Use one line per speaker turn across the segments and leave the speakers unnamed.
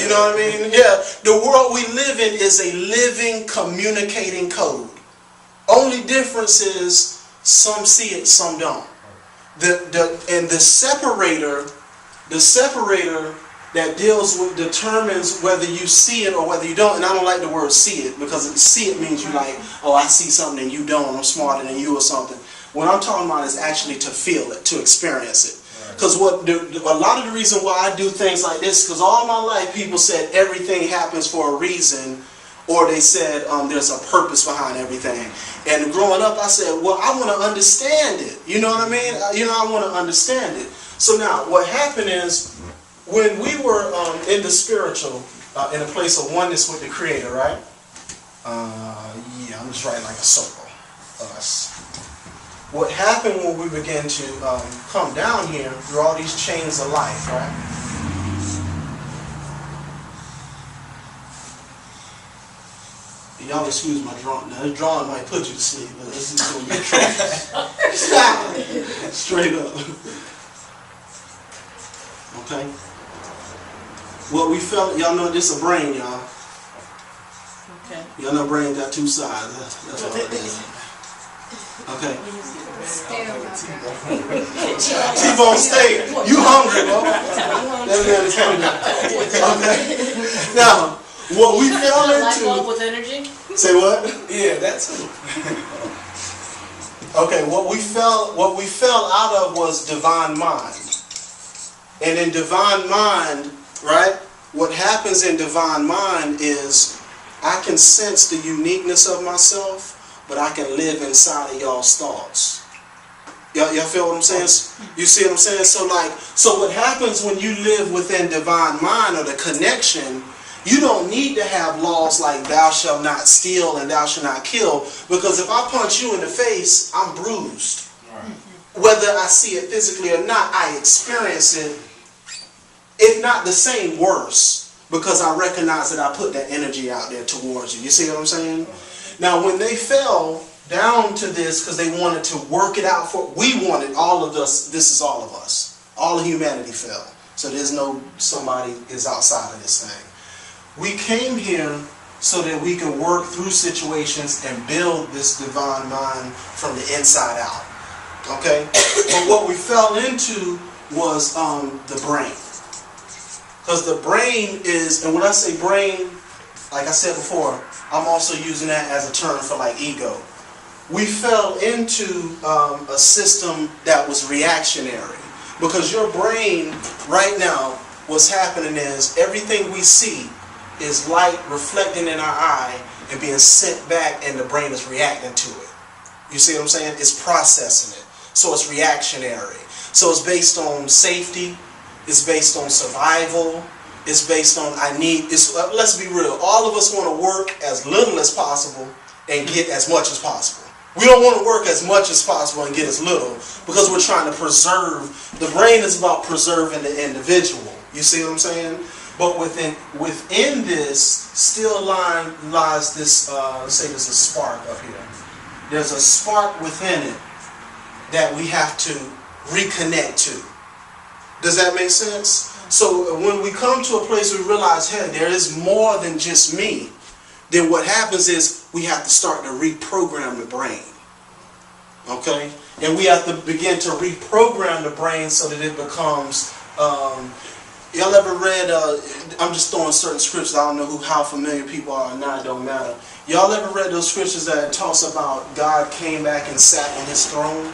You know what I mean? Yeah. The world we live in is a living, communicating code. Only difference is some see it, some don't. And the separator that determines whether you see it or whether you don't. And I don't like the word see it, because see it means you like, oh, I see something and you don't, I'm smarter than you or something. What I'm talking about is actually to feel it, to experience it. Because a lot of the reason why I do things like this, because all my life people said everything happens for a reason, or they said there's a purpose behind everything. And growing up, I said, well, I want to understand it. You know what I mean? I want to understand it. So now, what happened is, when we were in the spiritual, in a place of oneness with the Creator, right? Yeah, I'm just writing like a circle. What happened when we began to come down here through all these chains of life, right? Y'all excuse my drawing. Now, this drawing might put you to sleep, but this is going to be atrocious. Straight up. Okay? What we felt, y'all know this is a brain, y'all. Okay. Y'all know brain got two sides. That's what it is. Okay. T-Bone steak. You hungry, bro? That man is hungry. Okay. Now, what we fell into. Light bulb with energy? Say what? Yeah, that too. Okay, what we fell out of was divine mind. And in divine mind, right? What happens in divine mind is I can sense the uniqueness of myself, but I can live inside of y'all's thoughts. Y'all feel what I'm saying? You see what I'm saying? So what happens when you live within divine mind, or the connection, you don't need to have laws like thou shalt not steal and thou shalt not kill, because if I punch you in the face, I'm bruised. Whether I see it physically or not, I experience it. If not the same, worse, because I recognize that I put that energy out there towards you. You see what I'm saying? Now, when they fell down to this, because they wanted to work it out we wanted all of us, this is all of us. All of humanity fell. So there's no somebody is outside of this thing. We came here so that we could work through situations and build this divine mind from the inside out. Okay? But what we fell into was the brain. Because the brain is, and when I say brain, like I said before, I'm also using that as a term for like ego. We fell into a system that was reactionary. Because your brain, right now, what's happening is everything we see is light reflecting in our eye and being sent back, and the brain is reacting to it. You see what I'm saying? It's processing it. So it's reactionary. So it's based on safety. It's based on survival. It's based on let's be real. All of us want to work as little as possible and get as much as possible. We don't want to work as much as possible and get as little, because we're trying to preserve. The brain is about preserving the individual. You see what I'm saying? But within this still lies this, let's say there's a spark up here. There's a spark within it that we have to reconnect to. Does that make sense? So when we come to a place where we realize, hey, there is more than just me, then what happens is we have to start to reprogram the brain. Okay? And we have to begin to reprogram the brain so that it becomes... y'all ever read, I'm just throwing certain scriptures, I don't know how familiar people are or not, it don't matter. Y'all ever read those scriptures that talks about God came back and sat on his throne?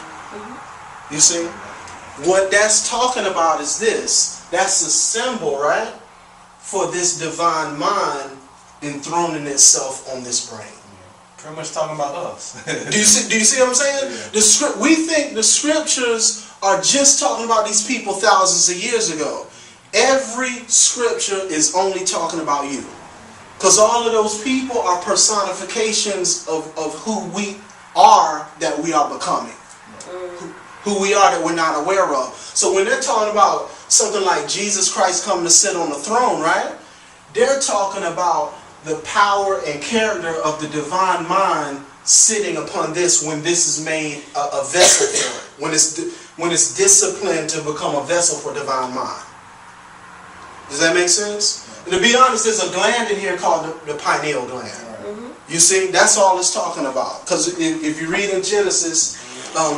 You see? What that's talking about is this. That's a symbol, right? For this divine mind enthroning itself on this brain.
Pretty much talking about us.
Do you see what I'm saying? Yeah. We think the scriptures are just talking about these people thousands of years ago. Every scripture is only talking about you. Because all of those people are personifications of who we are that we are becoming. Who we are that we're not aware of. So when they're talking about something like Jesus Christ coming to sit on the throne, right? They're talking about the power and character of the divine mind sitting upon this when this is made a vessel for it. When it's disciplined to become a vessel for divine mind. Does that make sense? To be honest, there's a gland in here called the pineal gland. You see, that's all it's talking about. Because if you read in Genesis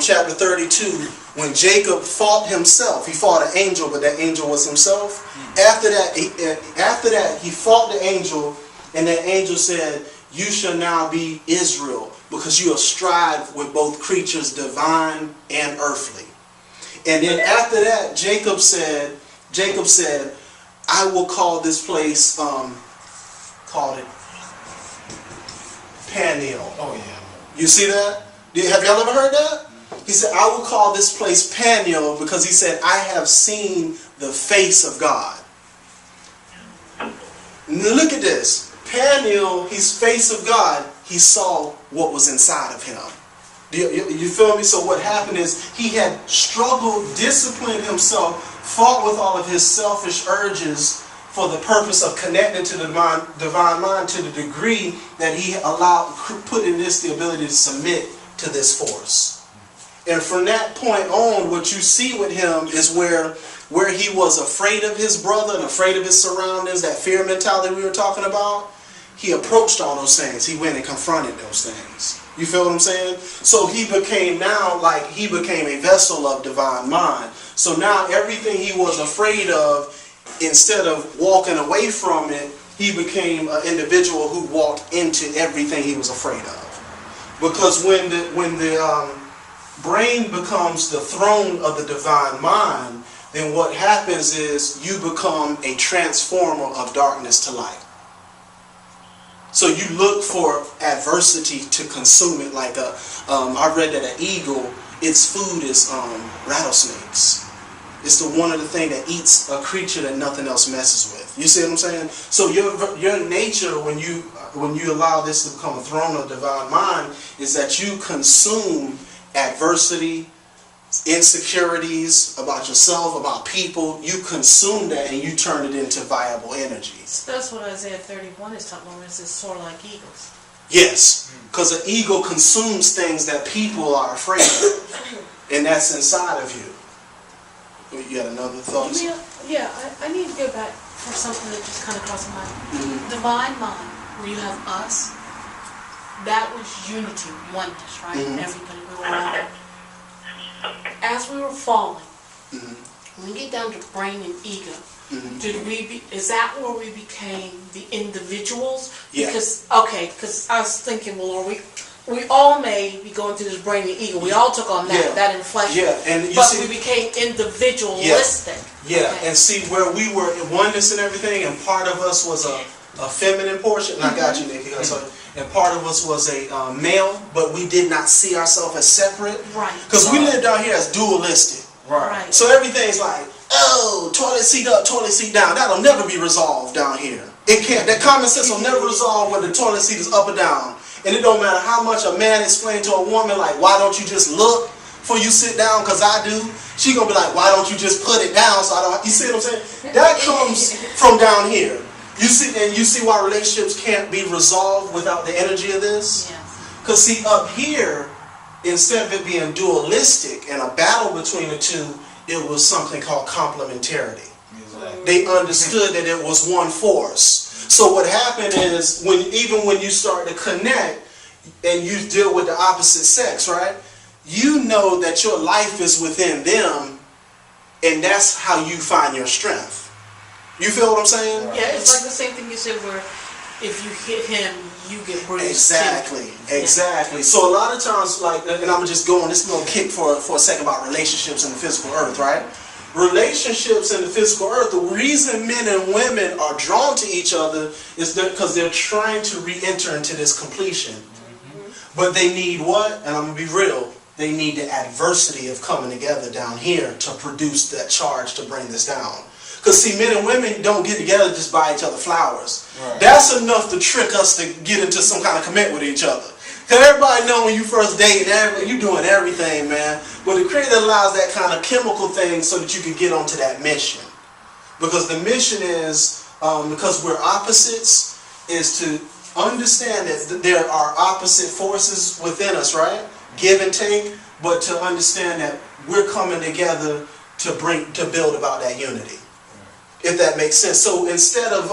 chapter 32, when Jacob fought himself, he fought an angel, but that angel was himself. After that, he fought the angel, and that angel said, "You shall now be Israel, because you have strive with both creatures, divine and earthly." And then after that, Jacob said, "I will call this place," called it Peniel.
Oh yeah.
You see that? Have y'all ever heard that? He said, "I will call this place Peniel," because he said, "I have seen the face of God." Now look at this. Peniel, his face of God, he saw what was inside of him. You feel me? So what happened is he had struggled, disciplined himself, fought with all of his selfish urges for the purpose of connecting to the divine mind to the degree that he put in this the ability to submit to this force. And from that point on, what you see with him is where he was afraid of his brother and afraid of his surroundings, that fear mentality we were talking about. He approached all those things. He went and confronted those things. You feel what I'm saying? So he became a vessel of divine mind. So now everything he was afraid of, instead of walking away from it, he became an individual who walked into everything he was afraid of. Because when the brain becomes the throne of the divine mind, then what happens is you become a transformer of darkness to light. So you look for adversity to consume it. Like I read that an eagle, its food is rattlesnakes. It's one of the things that eats a creature that nothing else messes with. You see what I'm saying? So your nature, when you allow this to become a throne of divine mind, is that you consume adversity, insecurities about yourself, about people. You consume that and you turn it into viable energies.
That's what Isaiah 31 is talking about. It says soar like eagles.
Yes, because an eagle consumes things that people are afraid of, and that's inside of you. You got another thought?
Yeah, I need to go back for something that just kind of crossed my mind. Divine mind, where you have us, that was unity, oneness, right? Everybody, we were all. As we were falling, when we get down to brain and ego, is that where we became the individuals?
Yeah.
Because I was thinking, well, Lord, we all may be going through this brain and ego. We all took on that inflection.
Yeah, and
we became individualistic.
Yeah, and see where we were in oneness and everything, and part of us was a feminine portion. And I got you, Nikki. And part of us was a male, but we did not see ourselves as separate.
Right.
Because we live down here as dualistic.
Right.
So everything's like, oh, toilet seat up, toilet seat down. That'll never be resolved down here. It can't. That common sense will never resolve whether the toilet seat is up or down. And it don't matter how much a man explains to a woman, like, why don't you just look before you sit down, because I do. She going to be like, why don't you just put it down so I don't. You see what I'm saying? That comes from down here. You see why relationships can't be resolved without the energy of this? Because see, up here, instead of it being dualistic and a battle between the two, it was something called complementarity. Exactly. They understood that it was one force. So what happened is, even when you start to connect and you deal with the opposite sex, right? You know that your life is within them, and that's how you find your strength. You feel what I'm saying?
Yeah, it's like the same thing you said where if you hit him, you get bruised.
Exactly. So a lot of times, like, and I'm going to just go on this little kick for a second about relationships in the physical earth, right? Relationships in the physical earth, the reason men and women are drawn to each other is because they're trying to re-enter into this completion. But they need what? And I'm going to be real. They need the adversity of coming together down here to produce that charge to bring this down. Because see, men and women don't get together just buy each other flowers. Right. That's enough to trick us to get into some kind of commitment with each other. Because everybody know when you first date, you're doing everything, man. But the Creator allows that kind of chemical thing so that you can get onto that mission. Because the mission is, because we're opposites, is to understand that there are opposite forces within us, right? Give and take, but to understand that we're coming together to build about that unity. if that makes sense. So instead of